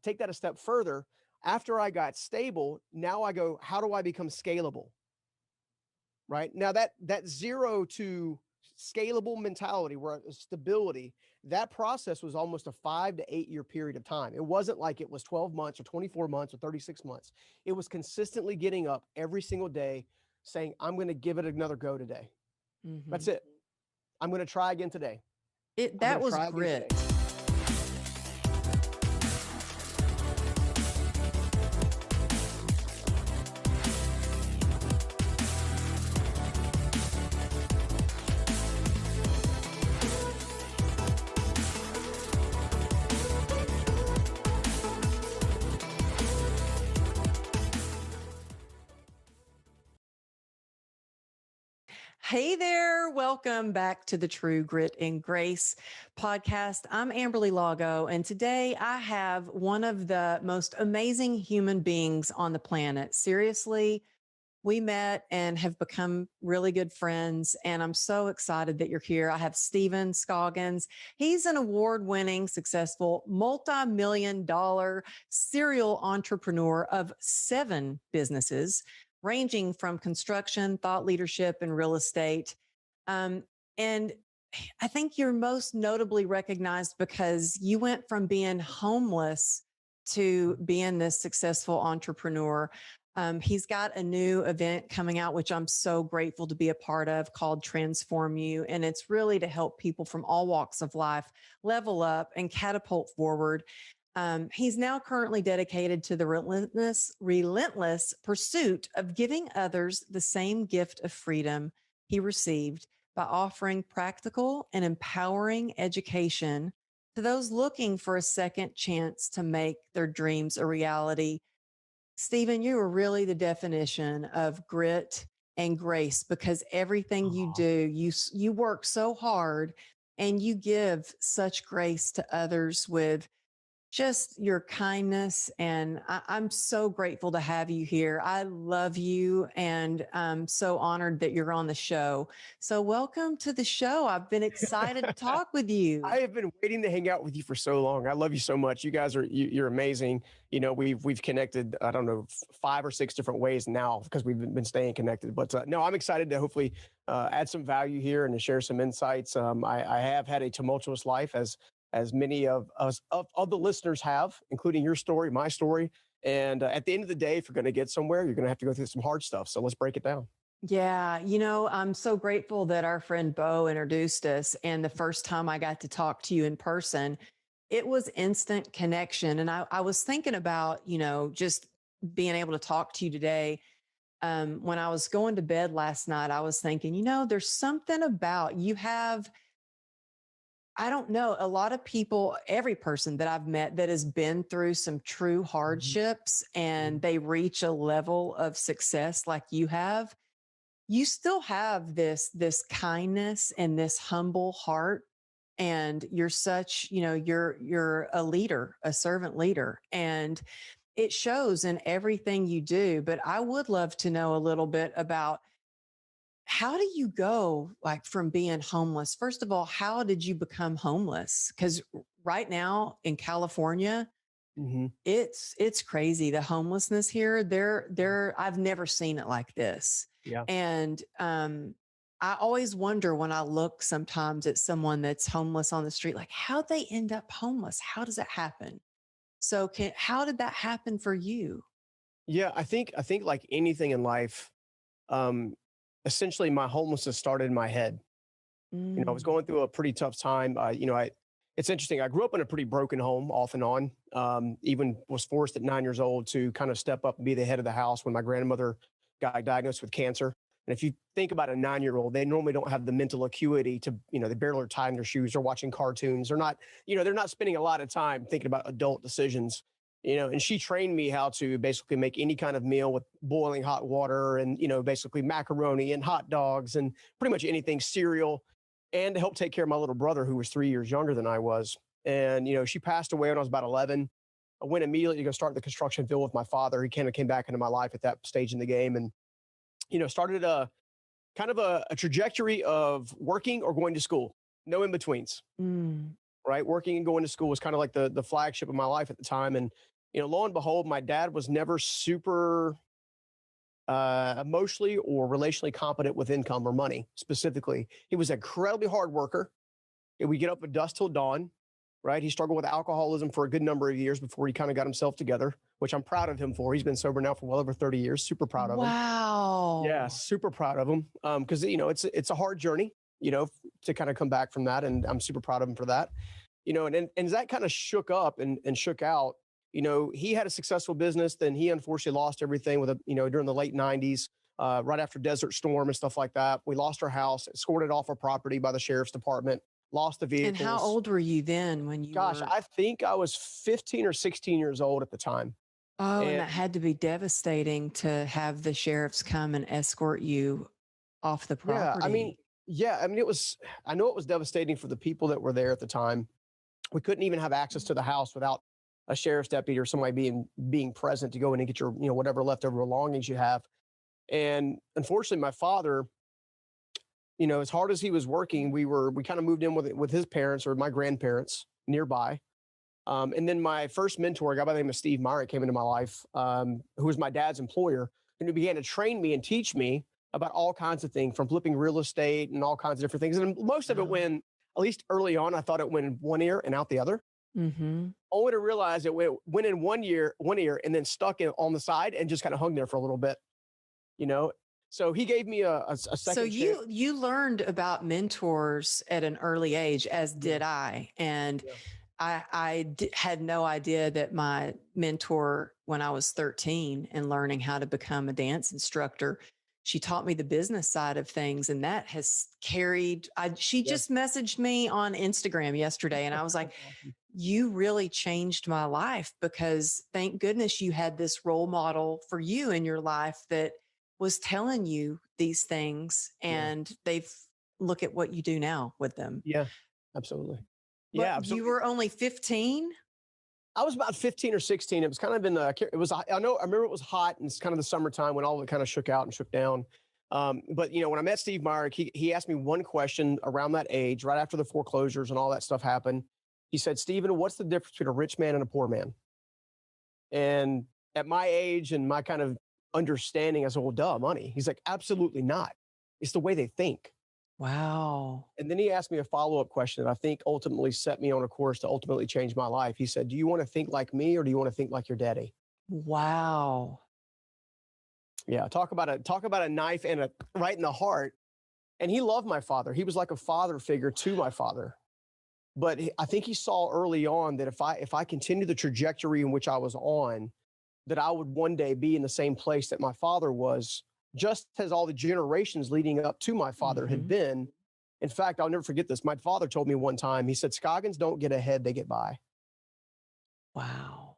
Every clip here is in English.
take that a step further. After I got stable, now I go, how do I become scalable? Right now, that 0 to scalable mentality, where stability, that process was almost a 5 to 8 year period of time. It wasn't like it was 12 months or 24 months or 36 months. It was consistently getting up every single day saying, I'm going to give it another go today. Mm-hmm. That's it. I'm going to try again today. That was grit. Hey there. Welcome back to the True Grit and Grace podcast. I'm Amberly Lago, and today I have one of the most amazing human beings on the planet. Seriously, we met and have become really good friends, and I'm so excited that you're here. I have Steven Scoggins. He's an award-winning, successful, multi-million-dollar serial entrepreneur of 7 businesses, ranging from construction, thought leadership, and real estate. And I think you're most notably recognized because you went from being homeless to being this successful entrepreneur. He's got a new event coming out, which I'm so grateful to be a part of, called Transform You. And it's really to help people from all walks of life level up and catapult forward. He's now currently dedicated to the relentless pursuit of giving others the same gift of freedom he received by offering practical and empowering education to those looking for a second chance to make their dreams a reality. Steven, you are really the definition of grit and grace, because everything you do, you work so hard and you give such grace to others with just your kindness. And I'm so grateful to have you here. I love you, and I'm so honored that you're on the show. So welcome to the show. I've been excited to talk with you. I have been waiting to hang out with you for so long. I love you so much. You guys you're amazing. You know, we've connected, I don't know, 5 or 6 different ways now because we've been staying connected. But no, I'm excited to hopefully add some value here and to share some insights. I have had a tumultuous life, as many of us, of the listeners have, including your story, my story. And at the end of the day, if you're going to get somewhere, you're going to have to go through some hard stuff. So let's break it down. Yeah. You know, I'm so grateful that our friend Bo introduced us. And the first time I got to talk to you in person, it was instant connection. And I was thinking about, you know, just being able to talk to you today. When I was going to bed last night, I was thinking, you know, there's something about you have, I don't know, a lot of people, every person that I've met that has been through some true hardships and they reach a level of success like you have, you still have this kindness and this humble heart. And you're such, you know, you're a leader, a servant leader, and it shows in everything you do. But I would love to know a little bit about, how do you go like from being homeless? First of all, how did you become homeless? Because right now in California, it's crazy. The homelessness here, I've never seen it like this. Yeah. And I always wonder when I look sometimes at someone that's homeless on the street, like how'd they end up homeless? How does that happen? So how did that happen for you? Yeah, I think like anything in life, essentially my homelessness started in my head. You know, I was going through a pretty tough time. It's interesting. I grew up in a pretty broken home off and on, even was forced at 9 years old to kind of step up and be the head of the house when my grandmother got diagnosed with cancer. And if you think about a 9-year-old, they normally don't have the mental acuity to, you know, they barely are tying their shoes or watching cartoons. They're not, you know, they're not spending a lot of time thinking about adult decisions. You know, and she trained me how to basically make any kind of meal with boiling hot water and, you know, basically macaroni and hot dogs and pretty much anything, cereal, and to help take care of my little brother who was 3 years younger than I was. And, you know, she passed away when I was about 11. I went immediately to go start the construction field with my father. He kind of came back into my life at that stage in the game and, you know, started a kind of a trajectory of working or going to school, no in-betweens. Right. Working and going to school was kind of like the flagship of my life at the time. And lo and behold, my dad was never super emotionally or relationally competent with income or money specifically. He was an incredibly hard worker. We get up at dusk till dawn, right? He struggled with alcoholism for a good number of years before he kind of got himself together, which I'm proud of him for. He's been sober now for well over 30 years. Super proud of him. Yeah, Wow. super proud of him. Because it's a hard journey, to kind of come back from that, and I'm super proud of him for that. And as that kind of shook up and shook out, he had a successful business. Then he unfortunately lost everything during the late 90s, right after Desert Storm and stuff like that. We lost our house, escorted off our property by the sheriff's department, lost the And how vehicles. old were you then when you Gosh, were? I think I was 15 or 16 years old at the time. Oh, and And that had to be devastating to have the sheriffs come and escort you off the yeah, property. I know it was devastating for the people that were there at the time. We couldn't even have access to the house without a sheriff's deputy or somebody being present to go in and get your, whatever leftover belongings you have. And unfortunately, my father, as hard as he was working, we kind of moved in with his parents or my grandparents nearby. And then my first mentor, a guy by the name of Steve Meyer, came into my life, who was my dad's employer, and who began to train me and teach me about all kinds of things, from flipping real estate and all kinds of different things. And most of it went, at least early on, I thought it went in one ear and out the other. Mm-hmm. Only to realize it went in one ear, and then stuck in on the side and just kind of hung there for a little bit, So he gave me a second So chance. you learned about mentors at an early age, as did Yeah. I. And Yeah. had no idea that my mentor, when I was 13 and learning how to become a dance instructor, she taught me the business side of things. And that has carried, she Yeah. just messaged me on Instagram yesterday. And I was like, you really changed my life, because thank goodness you had this role model for you in your life that was telling you these things, Yeah. and look at what you do now with them. Yeah, absolutely. But Yeah, you absolutely. were only 15. I was about 15 or 16. It was kind of I remember it was hot, and it's kind of the summertime when all of it kind of shook out and shook down. But when I met Steve Meyer, he asked me one question around that age, right after the foreclosures and all that stuff happened. He said, "Stephen, what's the difference between a rich man and a poor man?" And at my age and my kind of understanding, I said, "Well, duh, money." He's like, "Absolutely not. It's the way they think." Wow. And then he asked me a follow-up question that I think ultimately set me on a course to ultimately change my life. He said, "Do you want to think like me, or do you want to think like your daddy?" Wow. Yeah, talk about a knife and a right in the heart. And he loved my father. He was like a father figure to my father. But I think he saw early on that if I continued the trajectory in which I was on, that I would one day be in the same place that my father was, just as all the generations leading up to my father had Mhm. been. In fact, I'll never forget this. My father told me one time, he said, "Scoggins don't get ahead, they get by." Wow.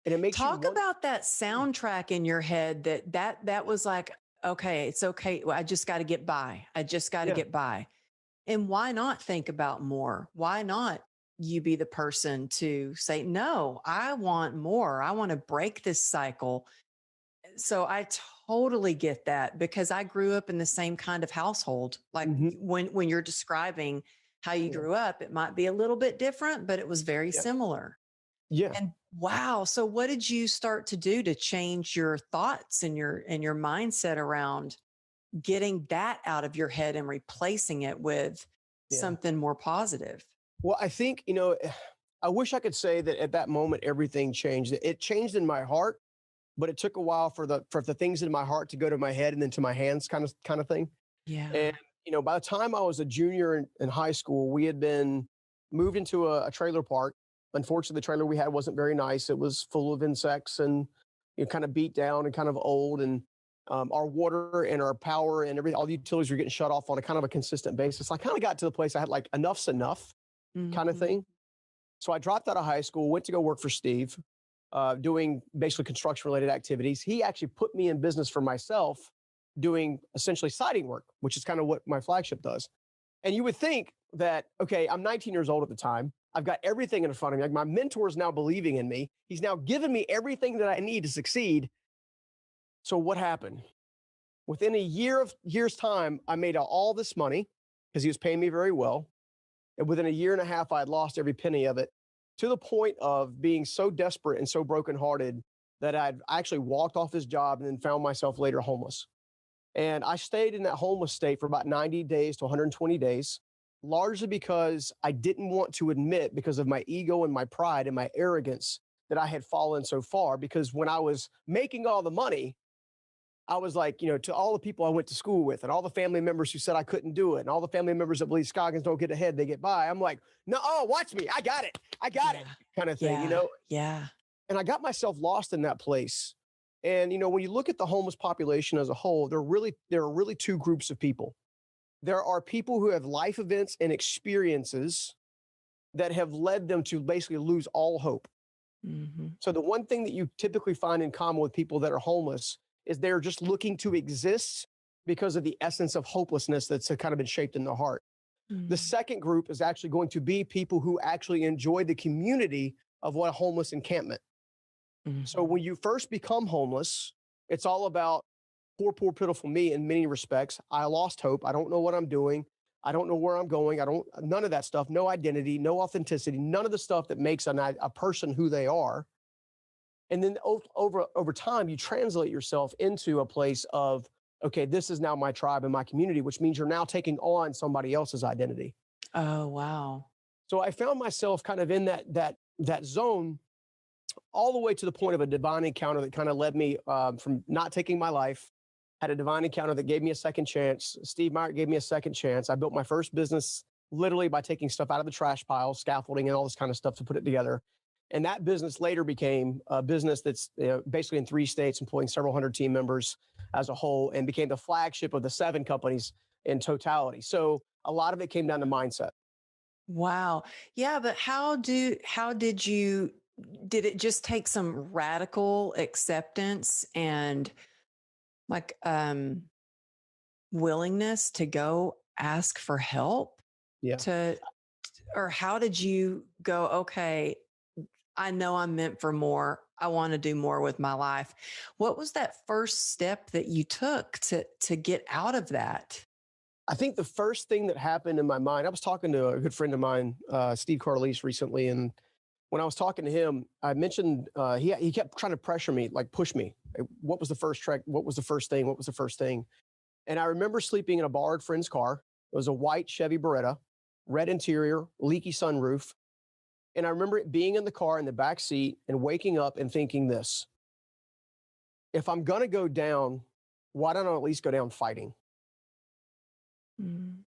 And it makes you Talk wonder. about that soundtrack in your head that was like, okay, it's okay. I just got to get by. I just got to Yeah. get by. And why not think about more? Why not you be the person to say, no, I want more. I want to break this cycle. So I totally get that, because I grew up in the same kind of household. Like Mhm. when you're describing how you Yeah. grew up, it might be a little bit different, but it was very Yeah. similar. Yeah. And wow, so what did you start to do to change your thoughts and your mindset around getting that out of your head and replacing it with Yeah. something more positive? Well, I think, I wish I could say that at that moment everything changed. It changed in my heart, but it took a while for the things in my heart to go to my head and then to my hands, kind of thing. And Yeah. by the time I was a junior in high school, we had been moved into a trailer park. Unfortunately, the trailer we had wasn't very nice. It was full of insects and kind of beat down and kind of old. And our water and our power and all the utilities were getting shut off on a kind of a consistent basis. I kind of got to the place I had like enough's enough kind of Mhm. thing. So I dropped out of high school, went to go work for Steve, doing basically construction related activities. He actually put me in business for myself, doing essentially siding work, which is kind of what my flagship does. And you would think that, okay, I'm 19 years old at the time. I've got everything in front of me. Like, my mentor is now believing in me. He's now given me everything that I need to succeed. So what happened? Within a year's time, I made all this money because he was paying me very well. And within a year and a half, I had lost every penny of it. to the point of being so desperate and so brokenhearted that I'd actually walked off this job and then found myself later homeless. And I stayed in that homeless state for about 90 days to 120 days, largely because I didn't want to admit, because of my ego and my pride and my arrogance, that I had fallen so far. Because when I was making all the money, I was like, to all the people I went to school with and all the family members who said I couldn't do it and all the family members that believe Scoggins don't get ahead, they get by. I'm like, no, watch me. I got it. I got it kind of thing, Yeah. And I got myself lost in that place. And, when you look at the homeless population as a whole, there are really two groups of people. There are people who have life events and experiences that have led them to basically lose all hope. Mm-hmm. So the one thing that you typically find in common with people that are homeless is they're just looking to exist because of the essence of hopelessness that's kind of been shaped in their heart. Mm-hmm. The second group is actually going to be people who actually enjoy the community of what a homeless encampment. Mm-hmm. So when you first become homeless, it's all about poor, pitiful me in many respects. I lost hope. I don't know what I'm doing. I don't know where I'm going. None of that stuff, no identity, no authenticity, none of the stuff that makes a person who they are. And then over time, you translate yourself into a place of, okay, this is now my tribe and my community, which means you're now taking on somebody else's identity. Oh, wow. So I found myself kind of in that zone all the way to the point of a divine encounter that kind of led me from not taking my life. Had a divine encounter that gave me a second chance. Steve Meyer gave me a second chance. I built my first business literally by taking stuff out of the trash pile, scaffolding and all this kind of stuff to put it together. And that business later became a business that's basically in 3 states, employing several hundred team members as a whole, and became the flagship of the 7 companies in totality. So a lot of it came down to mindset. Wow. Yeah, but did it just take some radical acceptance and like willingness to go ask for help? Yeah. Or how did you go, okay, I know I'm meant for more. I want to do more with my life. What was that first step that you took to get out of that? I think the first thing that happened in my mind, I was talking to a good friend of mine, Steve Carlise, recently. And when I was talking to him, I mentioned, he kept trying to pressure me, like push me. What was the first track? What was the first thing? What was the first thing? And I remember sleeping in a borrowed friend's car. It was a white Chevy Beretta, red interior, leaky sunroof. And I remember it being in the car in the back seat and waking up and thinking this: if I'm going to go down, why don't I at least go down fighting? Mm.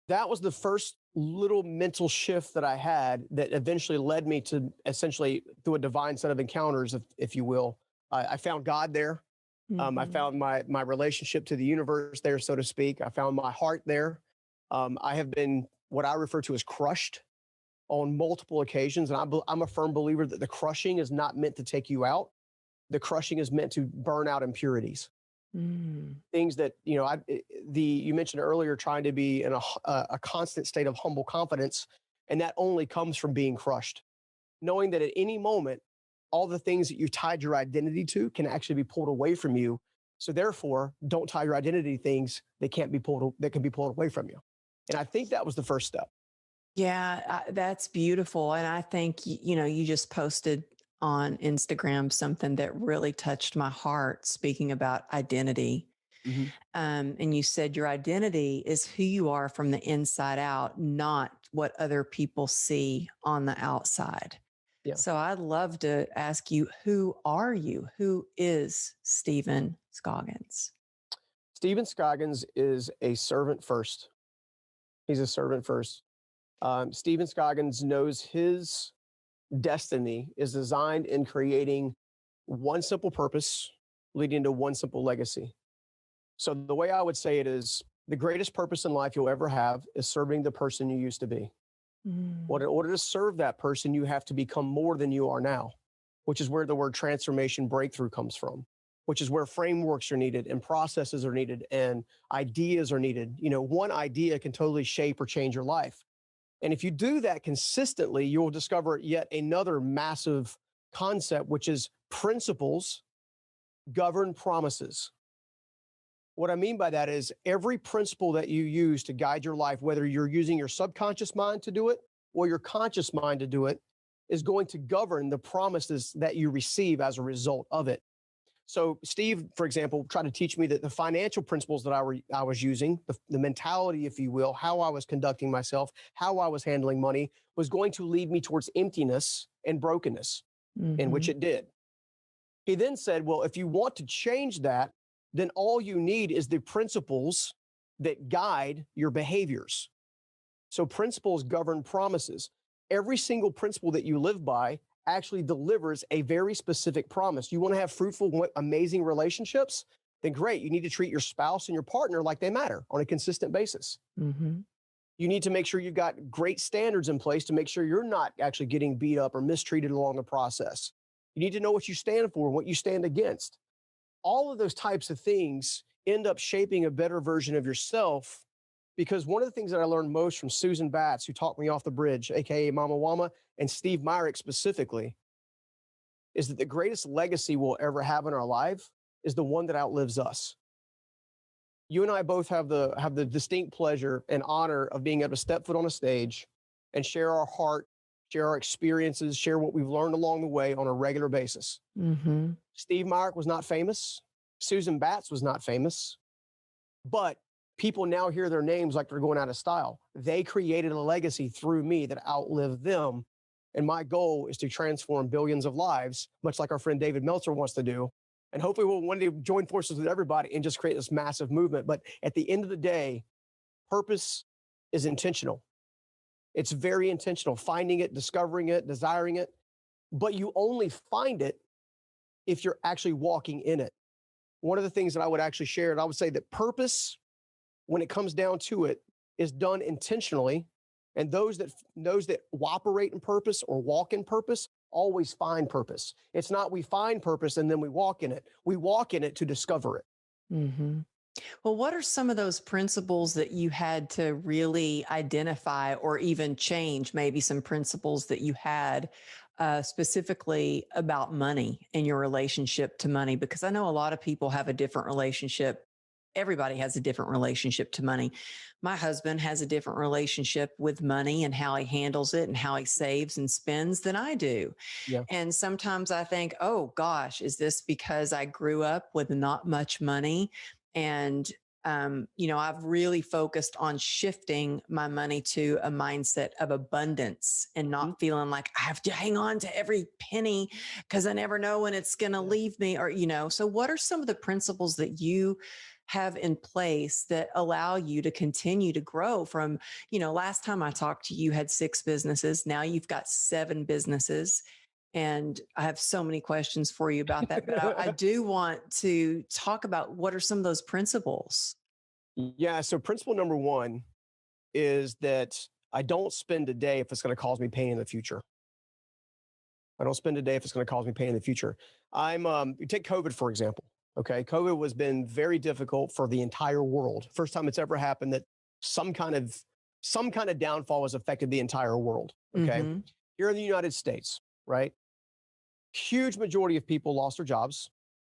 That was the first little mental shift that I had that eventually led me to, essentially through a divine set of encounters, if you will. I found God there. Mm-hmm. I found my relationship to the universe there, so to speak. I found my heart there. I have been what I refer to as crushed on multiple occasions. And I'm a firm believer that the crushing is not meant to take you out. The crushing is meant to burn out impurities. Things that, you mentioned earlier, trying to be in a constant state of humble confidence. And that only comes from being crushed. Knowing that at any moment, all the things that you tied your identity to can actually be pulled away from you. So therefore, don't tie your identity to things that can be pulled away from you. And I think that was the first step. Yeah, that's beautiful. And I think, you just posted on Instagram something that really touched my heart, speaking about identity. Mm-hmm. And you said your identity is who you are from the inside out, not what other people see on the outside. Yeah. So I'd love to ask you, who are you? Who is Stephen Scoggins? Stephen Scoggins is a servant first. He's a servant first. Stephen Scoggins knows his destiny is designed in creating one simple purpose, leading to one simple legacy. So the way I would say it is, the greatest purpose in life you'll ever have is serving the person you used to be. Well, in order to serve that person, you have to become more than you are now, which is where the word transformation breakthrough comes from, which is where frameworks are needed and processes are needed and ideas are needed. One idea can totally shape or change your life. And if you do that consistently, you'll discover yet another massive concept, which is principles govern promises. What I mean by that is every principle that you use to guide your life, whether you're using your subconscious mind to do it or your conscious mind to do it, is going to govern the promises that you receive as a result of it. So Steve, for example, tried to teach me that the financial principles that I was using, the mentality, if you will, how I was conducting myself, how I was handling money, was going to lead me towards emptiness and brokenness, in which it did. He then said, well, if you want to change that, then all you need is the principles that guide your behaviors. So principles govern promises. Every single principle that you live by actually delivers a very specific promise. You want to have fruitful, amazing relationships? Then great. You need to treat your spouse and your partner like they matter on a consistent basis. You need to make sure you've got great standards in place to make sure you're not actually getting beat up or mistreated along the process. You need to know what you stand for and what you stand against. All of those types of things end up shaping a better version of yourself, because one of the things that I learned most from Susan Batts, who taught me off the bridge, aka Mama Wama, and Steve Myrick specifically, is that the greatest legacy we'll ever have in our life is the one that outlives us. You and I both have the distinct pleasure and honor of being able to step foot on a stage and share our heart, share our experiences, share what we've learned along the way on a regular basis. Steve Myrick was not famous. Susan Batts was not famous, but people now hear their names like they're going out of style. They created a legacy through me that outlived them. And my goal is to transform billions of lives, much like our friend David Meltzer wants to do. And hopefully we'll one day join forces with everybody and just create this massive movement. But at the end of the day, purpose is intentional. It's very intentional, finding it, discovering it, desiring it. But you only find it if you're actually walking in it. One of the things that I would actually share, and I would say that purpose, when it comes down to it, is done intentionally. And those that operate in purpose or walk in purpose always find purpose. It's not we find purpose and then we walk in it. We walk in it to discover it. Well, what are some of those principles that you had to really identify or even change, maybe some principles that you had specifically about money and your relationship to money? Because I know a lot of people have a different relationship. Everybody has a different relationship to money. My husband has a different relationship with money and how he handles it and how he saves and spends than I do. Yeah. And sometimes I think, oh gosh, is this because I grew up with not much money? And, I've really focused on shifting my money to a mindset of abundance and not feeling like I have to hang on to every penny because I never know when it's going to leave me so what are some of the principles that you have in place that allow you to continue to grow from, last time I talked to you, had 6 businesses. Now you've got 7 businesses. And I have so many questions for you about that. But I do want to talk about what are some of those principles? Yeah. So principle number 1 is that I don't spend a day if it's going to cause me pain in the future. I don't spend a day if it's going to cause me pain in the future. You take COVID, for example. Okay. COVID has been very difficult for the entire world. First time it's ever happened that some kind of downfall has affected the entire world. Okay. Here in the United States, right? Huge majority of people lost their jobs,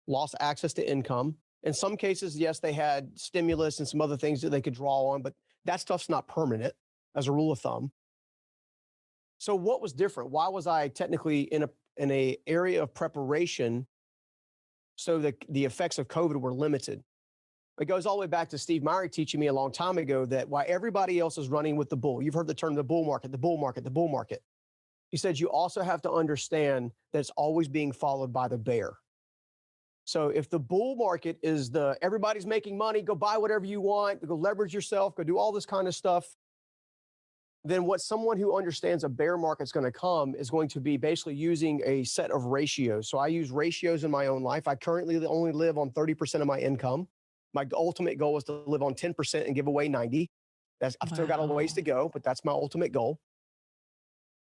lost access to income. In some cases, yes, they had stimulus and some other things that they could draw on, but that stuff's not permanent as a rule of thumb. So what was different? Why was I technically in a area of preparation so that the effects of COVID were limited? It goes all the way back to Steve Myrick teaching me a long time ago that why everybody else is running with the bull. You've heard the term the bull market, the bull market, the bull market. He said, you also have to understand that it's always being followed by the bear. So if the bull market is everybody's making money, go buy whatever you want, go leverage yourself, go do all this kind of stuff, then what someone who understands a bear market's going to come is going to be basically using a set of ratios. So I use ratios in my own life. I currently only live on 30% of my income. My ultimate goal is to live on 10% and give away 90. I've still got a ways to go, but that's my ultimate goal.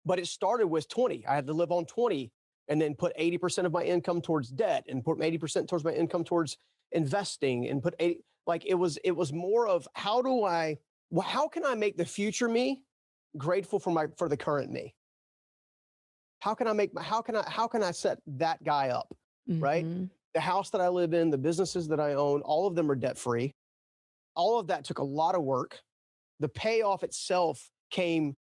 But it started with 20. I had to live on 20 and then put 80% of my income towards debt and put 80% towards my income towards investing and put 80, it was more of how can I make the future me grateful for the current me? How can I set that guy up, right? The house that I live in, the businesses that I own, all of them are debt free. All of that took a lot of work. The payoff itself came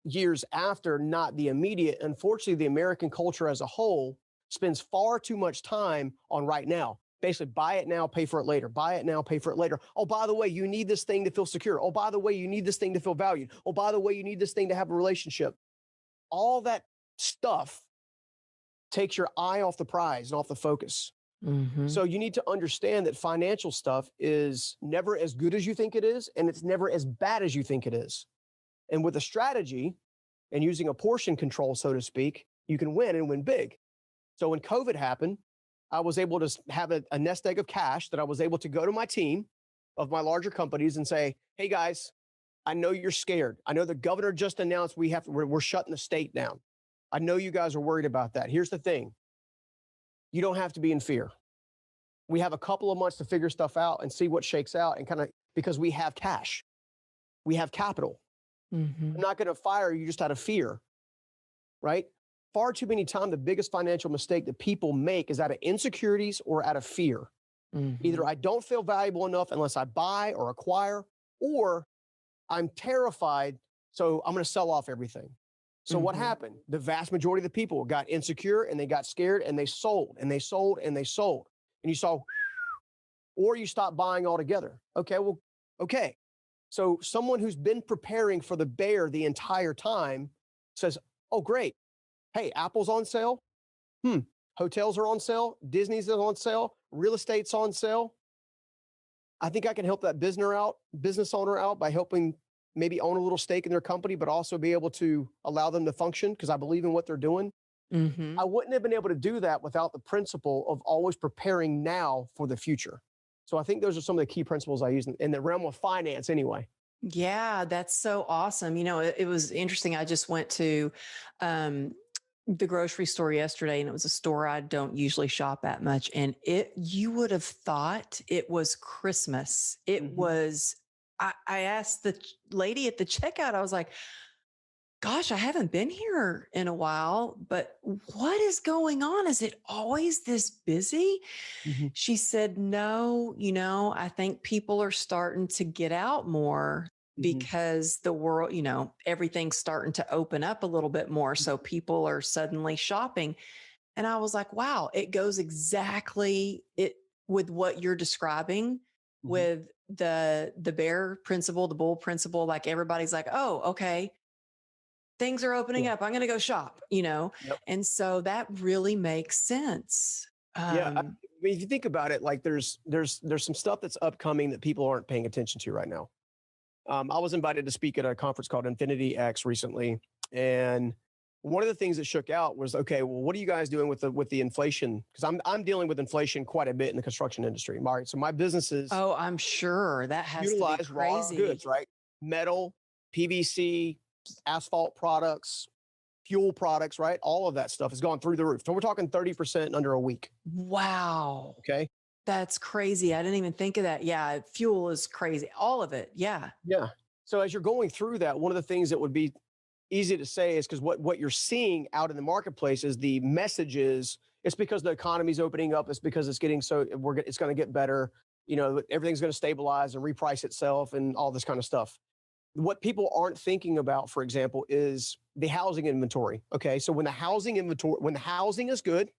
years after, not the immediate. Unfortunately, the American culture as a whole spends far too much time on right now. Basically, buy it now, pay for it later. Buy it now, pay for it later. Oh, by the way, you need this thing to feel secure. Oh, by the way, you need this thing to feel valued. Oh, by the way, you need this thing to have a relationship. All that stuff takes your eye off the prize and off the focus. Mm-hmm. So you need to understand that financial stuff is never as good as you think it is, and it's never as bad as you think it is. And with a strategy and using a portion control, so to speak, you can win and win big. So when COVID happened, I was able to have a nest egg of cash that I was able to go to my team of my larger companies and say, hey guys, I know you're scared. I know the governor just announced we're shutting the state down. I know you guys are worried about that. Here's the thing. You don't have to be in fear. We have a couple of months to figure stuff out and see what shakes out, and because we have cash, we have capital. Mm-hmm. I'm not going to fire you just out of fear, right? Far too many times, the biggest financial mistake that people make is out of insecurities or out of fear. Mm-hmm. Either I don't feel valuable enough unless I buy or acquire, or I'm terrified, so I'm going to sell off everything. So what happened? The vast majority of the people got insecure and they got scared and they sold and they sold and they sold. And you saw, or you stop buying altogether. Okay. So someone who's been preparing for the bear the entire time says, oh, great. Hey, Apple's on sale. Hotels are on sale. Disney's on sale. Real estate's on sale. I think I can help that business owner out by helping maybe own a little stake in their company, but also be able to allow them to function because I believe in what they're doing. Mm-hmm. I wouldn't have been able to do that without the principle of always preparing now for the future. So I think those are some of the key principles I use in the realm of finance anyway. Yeah, that's so awesome. It was interesting. I just went to the grocery store yesterday, and it was a store I don't usually shop at much. And you would have thought it was Christmas. It was, I asked the lady at the checkout, I was like, gosh, I haven't been here in a while, but what is going on? Is it always this busy? She said, no, I think people are starting to get out more because the world, everything's starting to open up a little bit more. So people are suddenly shopping. And I was like, wow, it goes exactly with what you're describing with the bear principle, the bull principle. Like everybody's like, oh, okay, things are opening up. I'm going to go shop, Yep. And so that really makes sense. Yeah. I mean, if you think about it, like there's some stuff that's upcoming that people aren't paying attention to right now. I was invited to speak at a conference called Infinity X recently. And one of the things that shook out was, okay, well, what are you guys doing with the inflation? Because I'm dealing with inflation quite a bit in the construction industry. All right. So my businesses. Oh, I'm sure that has utilize to be crazy. raw goods, right? Metal, PVC, asphalt products, fuel products, right? All of that stuff has gone through the roof. So we're talking 30% in under a week. Wow. Okay. That's crazy. I didn't even think of that. Yeah. Fuel is crazy. All of it. Yeah. Yeah. So as you're going through that, one of the things that would be easy to say is because what you're seeing out in the marketplace is the message is it's because the economy's opening up. It's because it's getting it's going to get better. Everything's going to stabilize and reprice itself and all this kind of stuff. What people aren't thinking about, for example, is the housing inventory. Okay. So when the housing is good,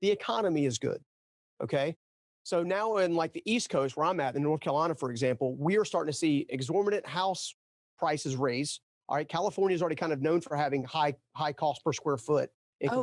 the economy is good. Okay. So now in like the East Coast where I'm at in North Carolina, for example, we are starting to see exorbitant house prices raise. All right. California is already kind of known for having high cost per square foot.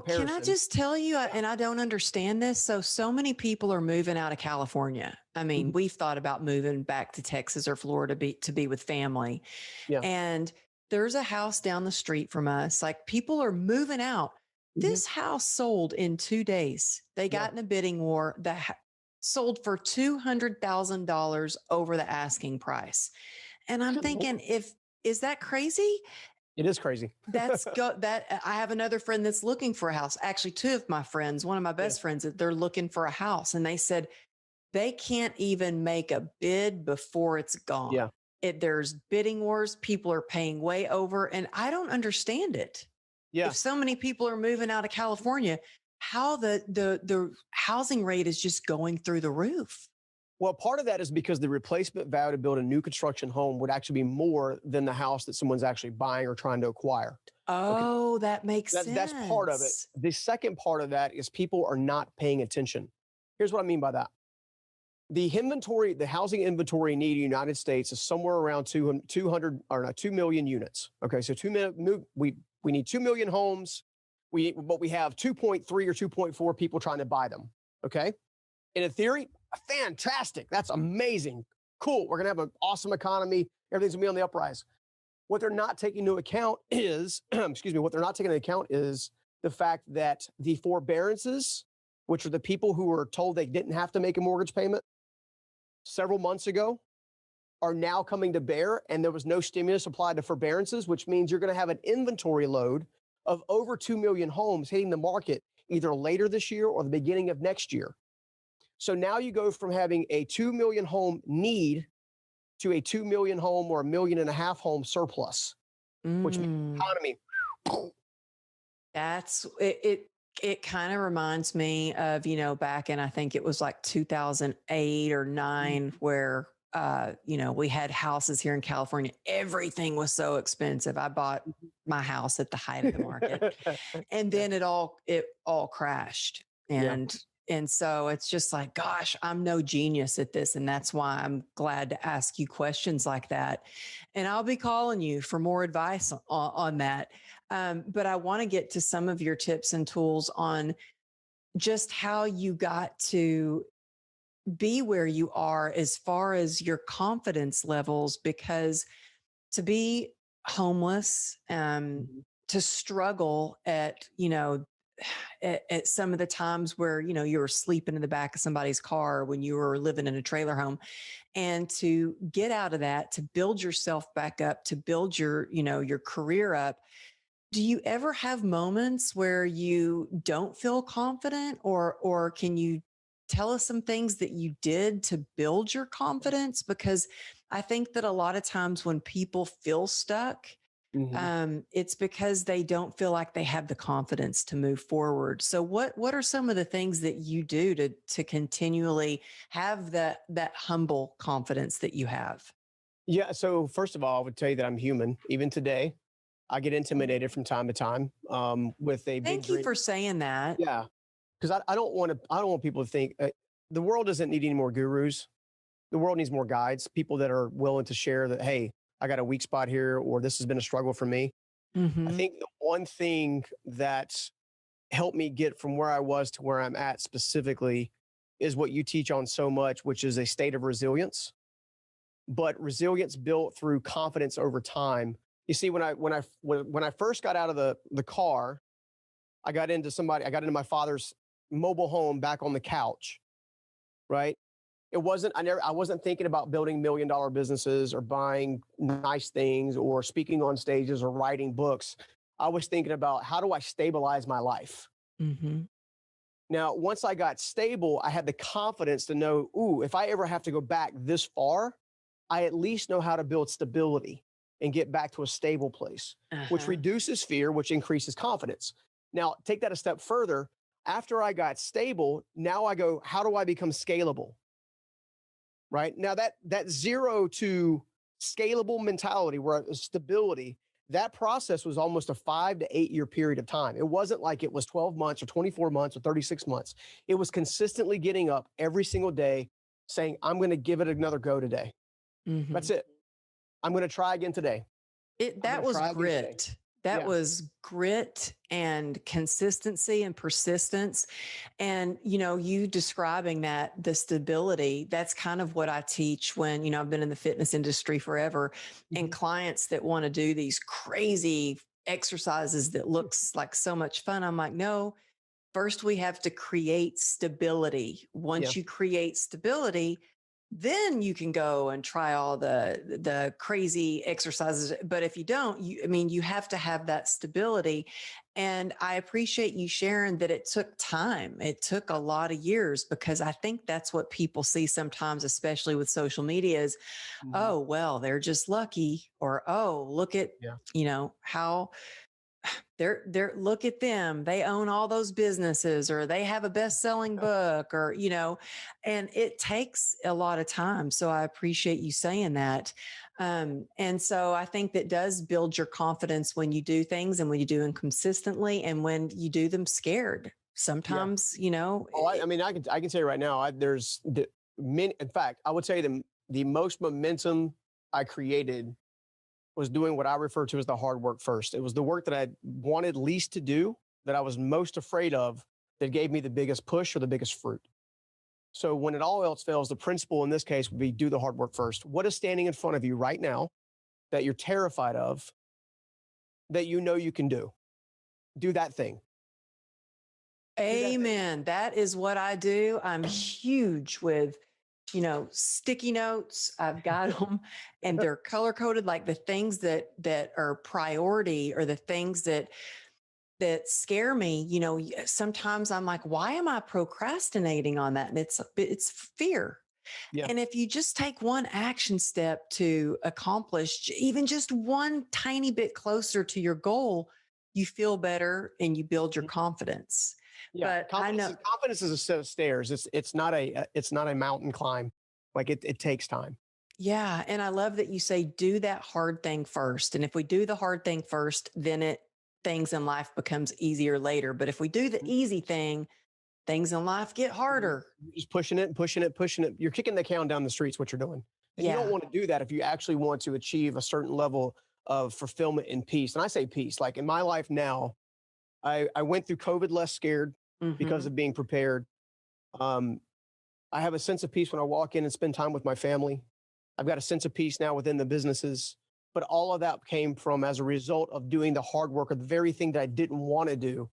Can I just tell you, and I don't understand this. So many people are moving out of California. I mean, we've thought about moving back to Texas or Florida to be with family. Yeah. And there's a house down the street from us. Like people are moving out. This house sold in 2 days. They got in a bidding war that sold for $200,000 over the asking price. And I'm thinking, is that crazy? It is crazy. I have another friend that's looking for a house. Actually, two of my friends, one of my best friends, they're looking for a house, and they said they can't even make a bid before it's gone. Yeah. There's bidding wars. People are paying way over, and I don't understand it. Yeah. If so many people are moving out of California, how the housing rate is just going through the roof. Well, part of that is because the replacement value to build a new construction home would actually be more than the house that someone's actually buying or trying to acquire. Okay. Oh, that makes That's part of it. sense. The second part of that is people are not paying attention. Here's what I mean by that. The housing inventory need in the United States is somewhere around 200 or not 2 million units. Okay. So we need 2 million homes. But we have 2.3 or 2.4 people trying to buy them. Okay. In theory, fantastic. That's amazing. Cool. We're going to have an awesome economy. Everything's going to be on the uprise. What they're not taking into account is, what they're not taking into account is the fact that the forbearances, which are the people who were told they didn't have to make a mortgage payment several months ago, are now coming to bear. And there was no stimulus applied to forbearances, which means you're going to have an inventory load of over 2 million homes hitting the market either later this year or the beginning of next year. So now you go from having a 2 million home need to a 2 million home or 1.5 million home surplus, which means the economy. That's it. It kind of reminds me of, back in, I think it was like 2008 or 9, where, we had houses here in California. Everything was so expensive. I bought my house at the height of the market, and then it all crashed. And so it's just like, gosh, I'm no genius at this. And that's why I'm glad to ask you questions like that. And I'll be calling you for more advice on that. But I want to get to some of your tips and tools on just how you got to be where you are as far as your confidence levels, because to be homeless, to struggle at some of the times where, you were sleeping in the back of somebody's car when you were living in a trailer home, and to get out of that, to build yourself back up, to build your career up. Do you ever have moments where you don't feel confident, or can you tell us some things that you did to build your confidence? Because I think that a lot of times when people feel stuck, it's because they don't feel like they have the confidence to move forward. So what are some of the things that you do to continually have that humble confidence that you have? Yeah. So first of all, I would tell you that I'm human. Even today, I get intimidated from time to time with a big Thank you dream. for saying that. Yeah, because I don't want people to think the world doesn't need any more gurus. The world needs more guides, people that are willing to share that, hey, I got a weak spot here, or this has been a struggle for me. I think the one thing that helped me get from where I was to where I'm at specifically is what you teach on so much, which is a state of resilience, but resilience built through confidence over time. You see, when I first got out of the car, I got into my father's mobile home back on the couch, right? I wasn't thinking about building $1 million businesses or buying nice things or speaking on stages or writing books. I was thinking about, how do I stabilize my life? Now, once I got stable, I had the confidence to know, if I ever have to go back this far, I at least know how to build stability and get back to a stable place, which reduces fear, which increases confidence. Now, take that a step further. After I got stable, now I go, how do I become scalable? Right now, that 0 to scalable mentality, where stability, that process was almost a 5 to 8 year period of time. It wasn't like it was 12 months or 24 months or 36 months. It was consistently getting up every single day saying, I'm going to give it another go today. That's it. I'm going to try again today. That was grit. That was grit and consistency and persistence. And, you describing that, the stability, that's kind of what I teach when, I've been in the fitness industry forever, and clients that want to do these crazy exercises that looks like so much fun. I'm like, no, first we have to create stability. Once you create stability, then you can go and try all the crazy exercises. But if you don't, you have to have that stability. And I appreciate you sharing that it took time. It took a lot of years, because I think that's what people see sometimes, especially with social media, is, oh, well, they're just lucky, or, oh, look at, how they're look at them, they own all those businesses, or they have a best-selling book, or and it takes a lot of time. So I appreciate you saying that. And so I think that does build your confidence when you do things, and when you do them consistently, and when you do them scared Yeah. sometimes, Oh, I mean, I can tell you right now, there's the in fact, I would say the most momentum I created was doing what I refer to as the hard work first. It was the work that I wanted least to do, that I was most afraid of, that gave me the biggest push or the biggest fruit. So when it all else fails, the principle in this case would be do the hard work first. What is standing in front of you right now that you're terrified of, that you know you can do? Do that thing. Do that thing. Amen. That is what I do. I'm huge with, sticky notes. I've got them, and they're color coded, like the things that are priority, or the things that scare me. Sometimes I'm like, why am I procrastinating on that? And it's fear. Yeah. And if you just take one action step to accomplish even just one tiny bit closer to your goal, you feel better and you build your confidence. Yeah, But I know, confidence is a set of stairs. It's not a mountain climb. Like it takes time. yeah. And I love that you say, do that hard thing first. And if we do the hard thing first, then things in life becomes easier later. But if we do the easy thing, things in life get harder. You're just pushing it and pushing it, pushing it. You're kicking the can down the streets, what you're doing. And you don't Yeah. want to do that if you actually want to achieve a certain level of fulfillment and peace. And I say peace, like in my life now, I went through COVID less scared because Hmm. of being prepared. Um, I have a sense of peace when I walk in and spend time with my family. I've got a sense of peace now within the businesses, but all of that came from as a result of doing the hard work of the very thing that I didn't want to do.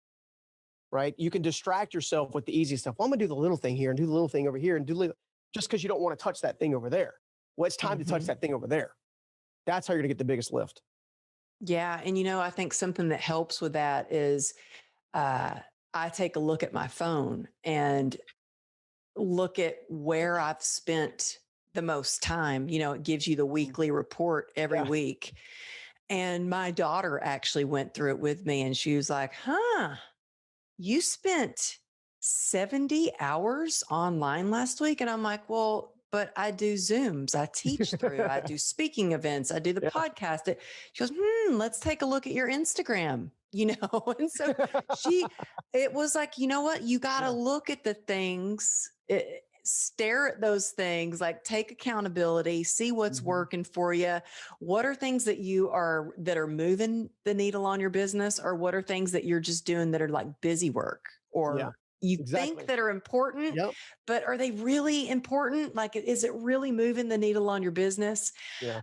Right? You can distract yourself with the easy stuff. Well, I'm gonna do the little thing here and do the little thing over here and just because you don't want to touch that thing over there. Well, it's time to touch Hmm. that thing over there. That's how you're gonna get the biggest lift. Yeah. And, I think something that helps with that is uh, I take a look at my phone and look at where I've spent the most time. It gives you the weekly report every Yeah. week. And my daughter actually went through it with me, and she was like, you spent 70 hours online last week. And I'm like, well, but I do Zooms, I teach through, I do speaking events, I do the Yeah. podcast. She goes, let's take a look at your Instagram, And so it was like, you know what? You got to Yeah. look at the things, stare at those things, like take accountability, see what's working for you. What are things that are moving the needle on your business, or what are things that you're just doing that are like busy work, Yeah. or you think Exactly. that are important, Yep. but are they really important? Like, is it really moving the needle on your business? Yeah.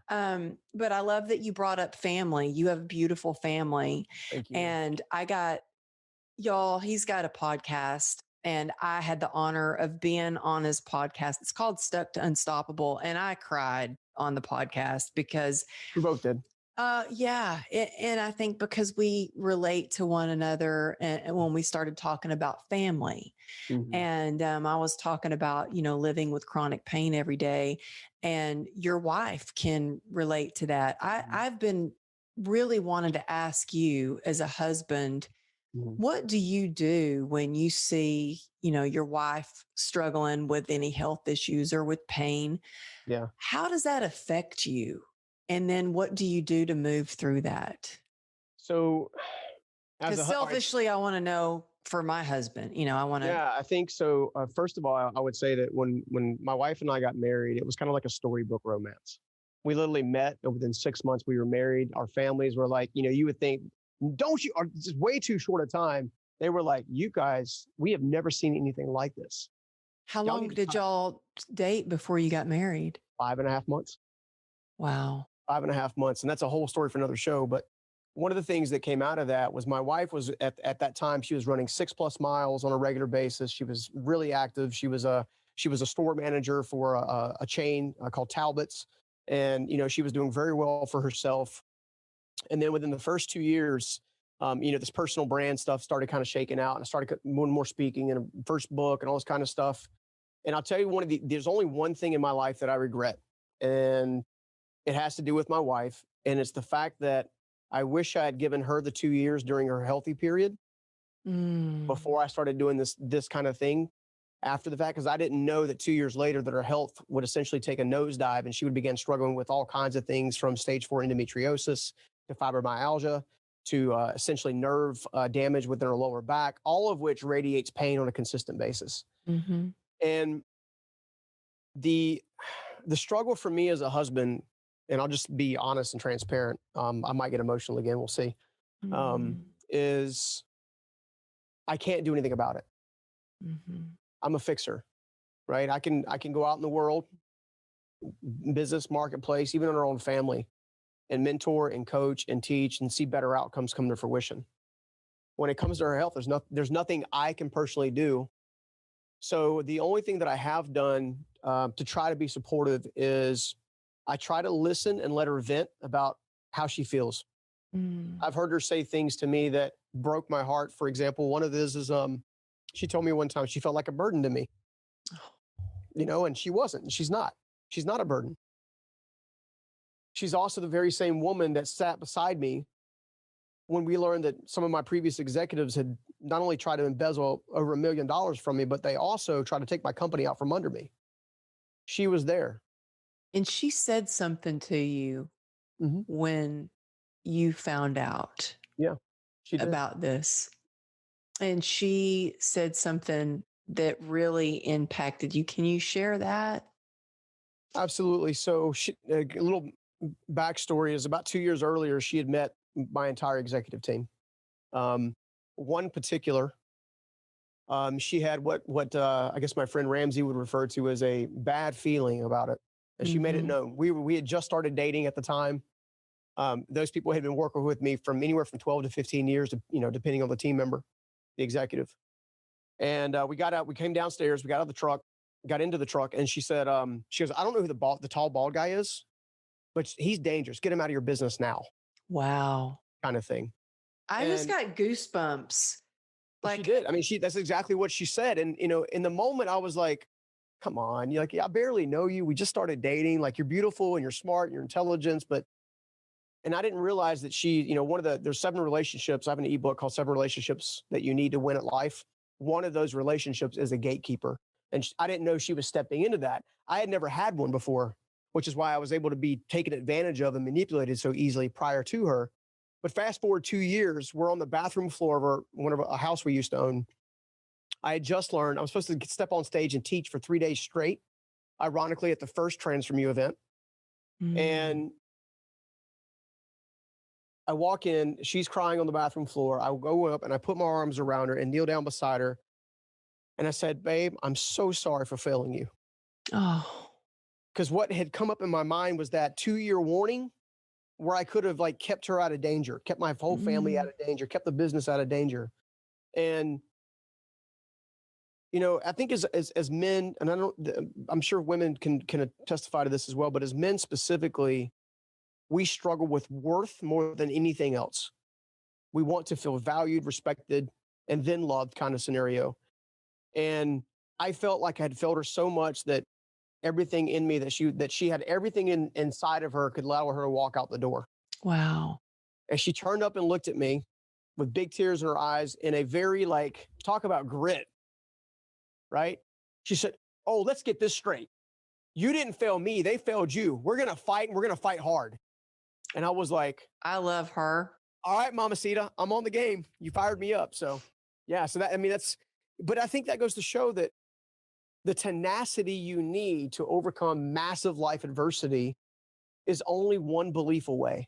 But I love that you brought up family. You have a beautiful family. Thank you. And he's got a podcast, and I had the honor of being on his podcast. It's called Stuck to Unstoppable. And I cried on the podcast because, We both did. yeah. And I think because we relate to one another, and when we started talking about family, Mhm. and I was talking about, living with chronic pain every day, and your wife can relate to that. Mhm. I've been really wanting to ask you, as a husband, Mhm. what do you do when you see, your wife struggling with any health issues or with pain? Yeah. How does that affect you? And then what do you do to move through that? So Because all right, selfishly, I want to know for my husband, I want to. yeah, I think so. First of all, I would say that when my wife and I got married, it was kind of like a storybook romance. We literally met, and within 6 months we were married. Our families were like, you would think, don't you? Or this is way too short a time. They were like, you guys, we have never seen anything like this. How Y'all long need to did y'all date before you got married? 5.5 months. Wow. 5.5 months, and that's a whole story for another show. But one of the things that came out of that was my wife was at that time, she was running 6+ miles on a regular basis. She was really active. She was a store manager for a chain called Talbot's, and she was doing very well for herself. And then within the first 2 years, this personal brand stuff started kind of shaking out, and I started more and more speaking in a first book and all this kind of stuff. And I'll tell you, there's only one thing in my life that I regret, and it has to do with my wife. And it's the fact that I wish I had given her the 2 years during her healthy period before I started doing this kind of thing after the fact, because I didn't know that 2 years later that her health would essentially take a nosedive and she would begin struggling with all kinds of things from stage 4 endometriosis to fibromyalgia to essentially nerve damage within her lower back, all of which radiates pain on a consistent basis. Mm-hmm. And the struggle for me as a husband, and I'll just be honest and transparent, I might get emotional again, we'll see, is I can't do anything about it. I'm a fixer, right? I can go out in the world, business, marketplace, even in our own family, and mentor and coach and teach and see better outcomes come to fruition. When it comes to her health, there's nothing I can personally do. So the only thing that I have done to try to be supportive is I try to listen and let her vent about how she feels. I've heard her say things to me that broke my heart. For example, one of these is she told me one time she felt like a burden to me, and she wasn't. She's not. She's not a burden. She's also the very same woman that sat beside me when we learned that some of my previous executives had not only tried to embezzle over $1 million from me, but they also tried to take my company out from under me. She was there. And she said something to you when you found out she did. About this. And she said something that really impacted you. Can you share that? Absolutely. So a little backstory is about 2 years earlier, she had met my entire executive team. One particular, she had what I guess my friend Ramsey would refer to as a bad feeling about it. And she made it known. We had just started dating at the time. Those people had been working with me from anywhere from 12 to 15 years, depending on the team member, the executive. And we came downstairs, we got out of the truck, got into the truck, and she said, she goes, I don't know who the tall, bald guy is, but he's dangerous. Get him out of your business now. Wow. Kind of thing. I just got goosebumps. She did. I mean, that's exactly what she said. And, in the moment I was like, come on, you're like, I barely know you. We just started dating. Like, you're beautiful and you're smart and you're intelligent, and I didn't realize that she, there's 7 relationships. I have an ebook called 7 Relationships That You Need to Win at Life. One of those relationships is a gatekeeper. And I didn't know she was stepping into that. I had never had one before, which is why I was able to be taken advantage of and manipulated so easily prior to her. But fast forward 2 years, we're on the bathroom floor of a house we used to own. I had just learned I was supposed to step on stage and teach for 3 days straight, ironically at the first Transform You event. And I walk in, she's crying on the bathroom floor. I go up and I put my arms around her and kneel down beside her. And I said, babe, I'm so sorry for failing you. Oh. Because what had come up in my mind was that 2-year warning where I could have kept her out of danger, kept my whole family out of danger, kept the business out of danger. And, I think as men, and I'm sure women can testify to this as well, but as men specifically, we struggle with worth more than anything else. We want to feel valued, respected, and then loved kind of scenario. And I felt like I had failed her so much that everything in me that she had everything inside of her could allow her to walk out the door. Wow. And she turned up and looked at me with big tears in her eyes in a very talk about grit, right? She said, oh, let's get this straight. You didn't fail me. They failed you. We're going to fight, and we're going to fight hard. And I was like, I love her. All right, Mamacita, I'm on the game. You fired me up. So yeah, but I think that goes to show that the tenacity you need to overcome massive life adversity is only one belief away.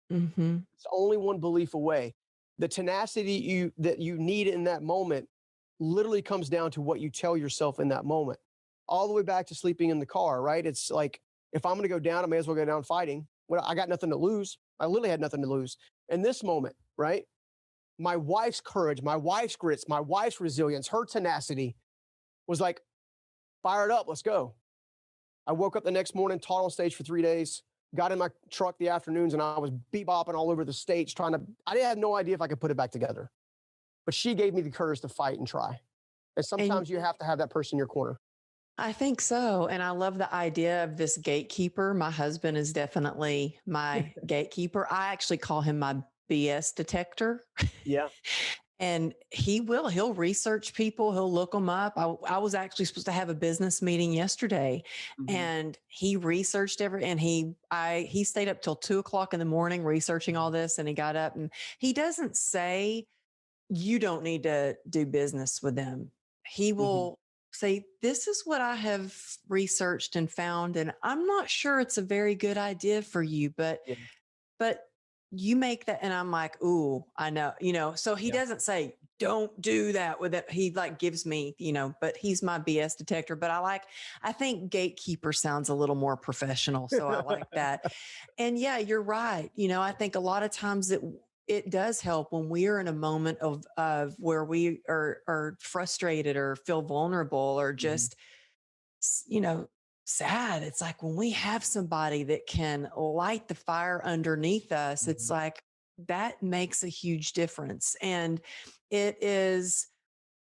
It's only one belief away. The tenacity that you need in that moment literally comes down to what you tell yourself in that moment. All the way back to sleeping in the car, right? It's like, if I'm going to go down, I may as well go down fighting. Well, I got nothing to lose. I literally had nothing to lose. In this moment, right? My wife's courage, my wife's grits, my wife's resilience, her tenacity was like, fire it up, let's go. I woke up the next morning, taught on stage for 3 days, got in my truck the afternoons, and I was bebopping all over the stage I had no idea if I could put it back together. But she gave me the courage to fight and try. And sometimes you have to have that person in your corner. I think so. And I love the idea of this gatekeeper. My husband is definitely my gatekeeper. I actually call him my BS detector. Yeah. And he'll research people, he'll look them up. I was actually supposed to have a business meeting yesterday, Hmm. and he researched and he stayed up till 2 o'clock in the morning researching all this. And he got up, and he doesn't say, you don't need to do business with them. He Hmm. will say, this is what I have researched and found, and I'm not sure it's a very good idea for you, Yeah. but you make that. And I'm like, ooh, I know, so he Yeah. doesn't say, don't do that with it. He like gives me, but he's my BS detector. But I think gatekeeper sounds a little more professional. So I like that. And yeah, you're right. I think a lot of times it does help when we are in a moment of where we are frustrated or feel vulnerable or Hmm. just you know, sad. It's like when we have somebody that can light the fire underneath us, it's Hmm. like that makes a huge difference. And it is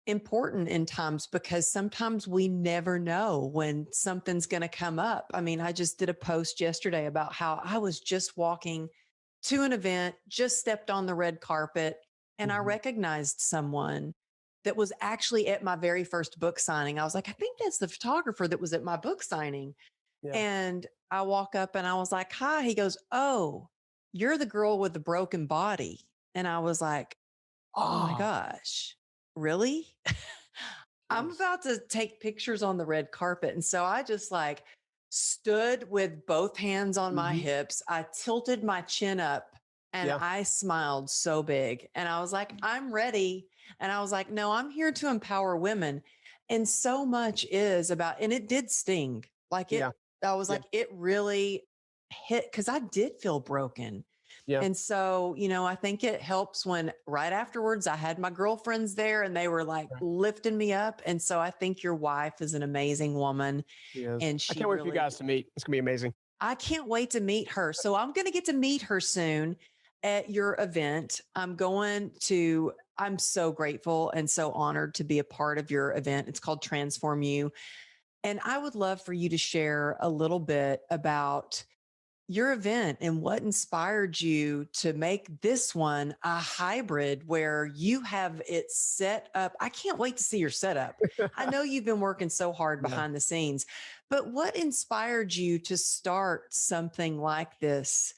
important in times because sometimes we never know when something's going to come up. I mean, I just did a post yesterday about how I was just walking to an event, just stepped on the red carpet, and I Hmm. recognized someone that was actually at my very first book signing. I was like, I think that's the photographer that was at my book signing. Yeah. And I walk up and I was like, hi. He goes, oh, you're the girl with the broken body. And I was like, oh my Ah, gosh, really? I'm yes. about to take pictures on the red carpet. And so I just like stood with both hands on my Hmm. hips. I tilted my chin up and Yeah. I smiled so big. And I was like, I'm ready. And I was like, no, I'm here to empower women. And so much is about, and it did sting. Yeah. I was Yeah. like, it really hit because I did feel broken. Yeah. And so, I think it helps when right afterwards I had my girlfriends there and they were like Right. lifting me up. And so I think your wife is an amazing woman She is. and I she can't wait for you really, guys to meet. It's gonna be amazing. I can't wait to meet her. So I'm going to get to meet her soon at your event. I'm so grateful and so honored to be a part of your event. It's called Transform You. And I would love for you to share a little bit about your event and what inspired you to make this one a hybrid where you have it set up. I can't wait to see your setup. I know you've been working so hard Yeah. behind the scenes, but what inspired you to start something like this?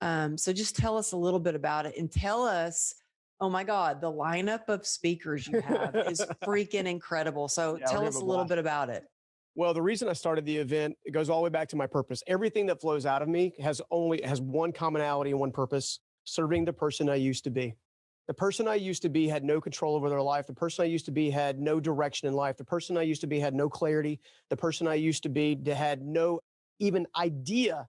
So just tell us a little bit about it and tell us, oh my God, the lineup of speakers you have is freaking incredible. So Yeah, we're tell gonna have us a a little blast. bit about it. Well, the reason I started the event, it goes all the way back to my purpose. Everything that flows out of me has one commonality and one purpose: serving the person I used to be. The person I used to be had no control over their life. The person I used to be had no direction in life. The person I used to be had no clarity. The person I used to be had no even idea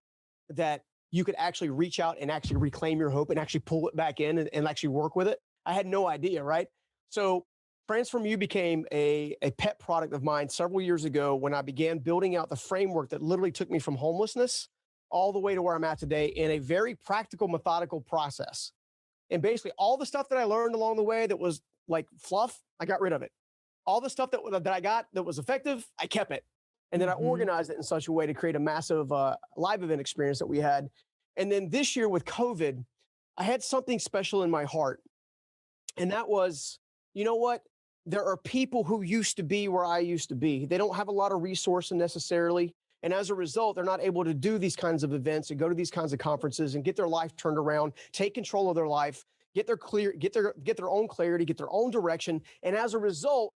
that you could actually reach out and actually reclaim your hope and actually pull it back in and actually work with it. I had no idea, right? So Transform You became a pet product of mine several years ago when I began building out the framework that literally took me from homelessness all the way to where I'm at today in a very practical, methodical process. And basically, all the stuff that I learned along the way that was like fluff, I got rid of it. All the stuff that I got that was effective, I kept it. And then I Hmm. organized it in such a way to create a massive live event experience that we had. And then this year with COVID, I had something special in my heart. And that was, you know what? There are people who used to be where I used to be. They don't have a lot of resources necessarily. And as a result, they're not able to do these kinds of events and go to these kinds of conferences and get their life turned around, take control of their life, get their own clarity, get their own direction. And as a result,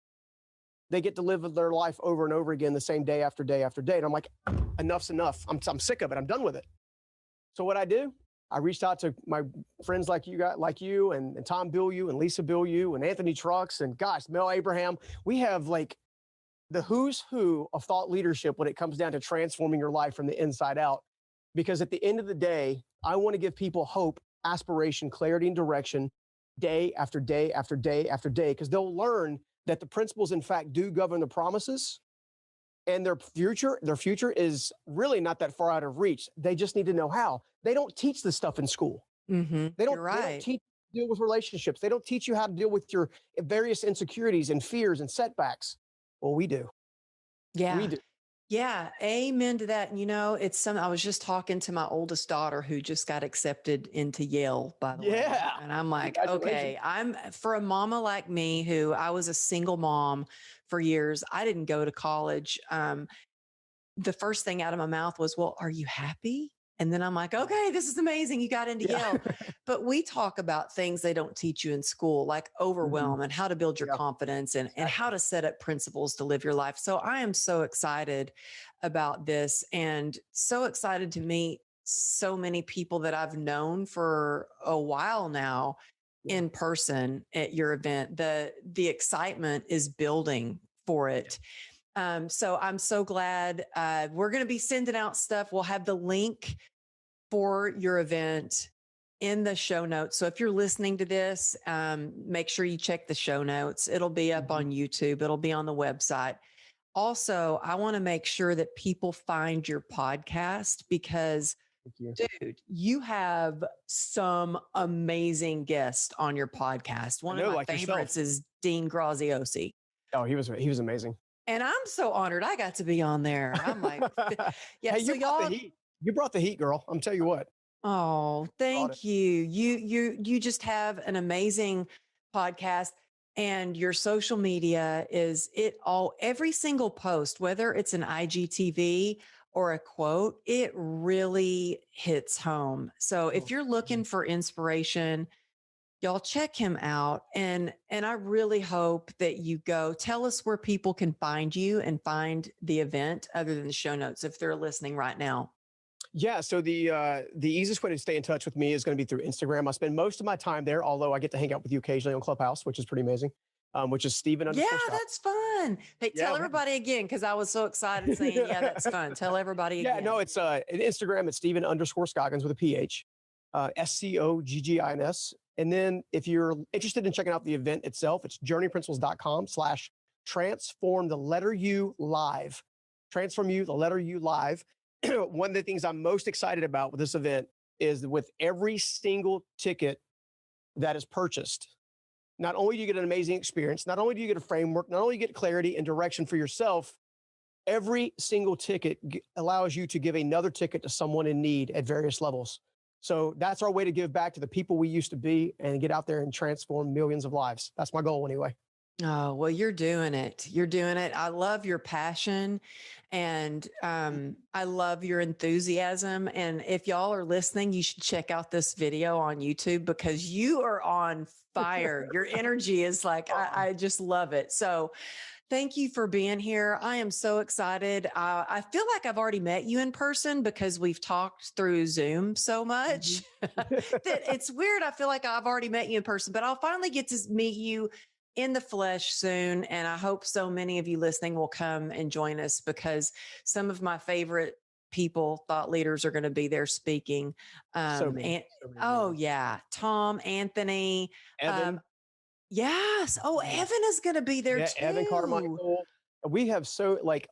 they get to live their life over and over again the same day after day after day. And I'm like, enough's enough. I'm sick of it. I'm done with it. So what I do, I reached out to my friends like you and Tom Bilyeu and Lisa Bilyeu and Anthony Trucks and gosh, Mel Abraham. We have like the who's who of thought leadership when it comes down to transforming your life from the inside out. Because at the end of the day, I want to give people hope, aspiration, clarity, and direction day after day after day after day, because they'll learn that the principles, in fact, do govern the promises and their future is really not that far out of reach. They just need to know how. They don't teach this stuff in school. Hmm. They don't You're they don't right. teach you to deal with relationships. They don't teach you how to deal with your various insecurities and fears and setbacks. Well, we do. We Yeah. do. Yeah, amen to that. And it's something I was just talking to my oldest daughter who just got accepted into Yale, by the way. Yeah. And I'm like, Congratulations. okay, I'm for a mama like me who I was a single mom for years. I didn't go to college. The first thing out of my mouth was, well, are you happy? And then I'm like, okay, this is amazing. You got into Yeah. Yale. But we talk about things they don't teach you in school, like Mhm. overwhelm and how to build your Yeah, confidence and how exactly. to set up principles to live your life. So I am so excited about this and so excited to meet so many people that I've known for a while now Yeah. in person at your event. The excitement is building for Yeah. it. So I'm so glad we're going to be sending out stuff. We'll have the link for your event in the show notes. So if you're listening to this, make sure you check the show notes. It'll be up Mhm. on YouTube, it'll be on the website. Also, I want to make sure that people find your podcast because, Thank you. dude, you have some amazing guests on your podcast. I One of know, my like favorites yourself. is Dean Graziosi. Oh, he was amazing. And I'm so honored I got to be on there. I'm like, yeah. Hey, So you brought the y'all, heat. You brought the heat, girl. I'm tell you what. oh, Brought it. thank you. You just have an amazing podcast and your social media is it all every single post, whether it's an IGTV or a quote, it really hits home. So if Oh, you're thank you. looking for inspiration, y'all check him out. And I really hope that you go. Tell us where people can find you and find the event other than the show notes if they're listening right now. Yeah, so the easiest way to stay in touch with me is going to be through Instagram. I spend most of my time there, although I get to hang out with you occasionally on Clubhouse, which is pretty amazing. Which is Steven Yeah, underscore Scott. that's fun. Hey, Yeah, tell everybody again because I was so excited saying, yeah, that's fun. Tell everybody yeah. No, again. it's Instagram. It's Steven underscore Scoggins with a PH, Scoggins. And then if you're interested in checking out the event itself, it's journeyprinciples.com/transform the letter U live. Transform you, the letter U live. One of the things I'm most excited about with this event is that with every single ticket that is purchased, not only do you get an amazing experience, not only do you get a framework, not only do you get clarity and direction for yourself, every single ticket allows you to give another ticket to someone in need at various levels. So that's our way to give back to the people we used to be and get out there and transform millions of lives. That's my goal anyway. Oh, well, you're doing it. You're doing it. I love your passion and I love your enthusiasm. And if y'all are listening, you should check out this video on YouTube because you are on fire. Your energy is like, I just love it. So thank you for being here. I am so excited. I feel like I've already met you in person because we've talked through Zoom so much that it's weird. I feel like I've already met you in person, but I'll finally get to meet you in the flesh soon. And I hope so many of you listening will come and join us because some of my favorite people, thought leaders are going to be there speaking. So many, And so many oh, amazing. yeah, Tom, Anthony. Evan. Yes. Oh, Yeah. Evan is going to be there Yeah, Evan too. Carmichael. We have so like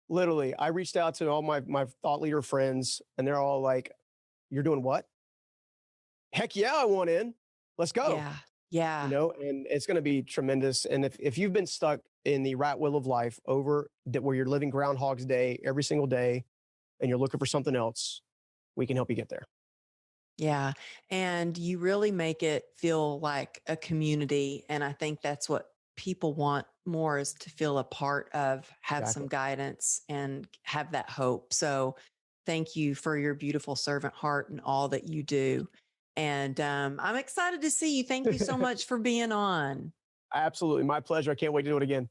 literally, I reached out to all my thought leader friends, and they're all like, "You're doing what? Heck yeah, I want in. Let's go." Yeah. Yeah. And it's going to be tremendous. And if you've been stuck in the rat wheel of life over that where you're living Groundhog's Day every single day, and you're looking for something else, we can help you get there. Yeah. And you really make it feel like a community. And I think that's what people want more is to feel a part of, have some Exactly. guidance and have that hope. So thank you for your beautiful servant heart and all that you do. And I'm excited to see you. Thank you so much for being on. Absolutely. My pleasure. I can't wait to do it again.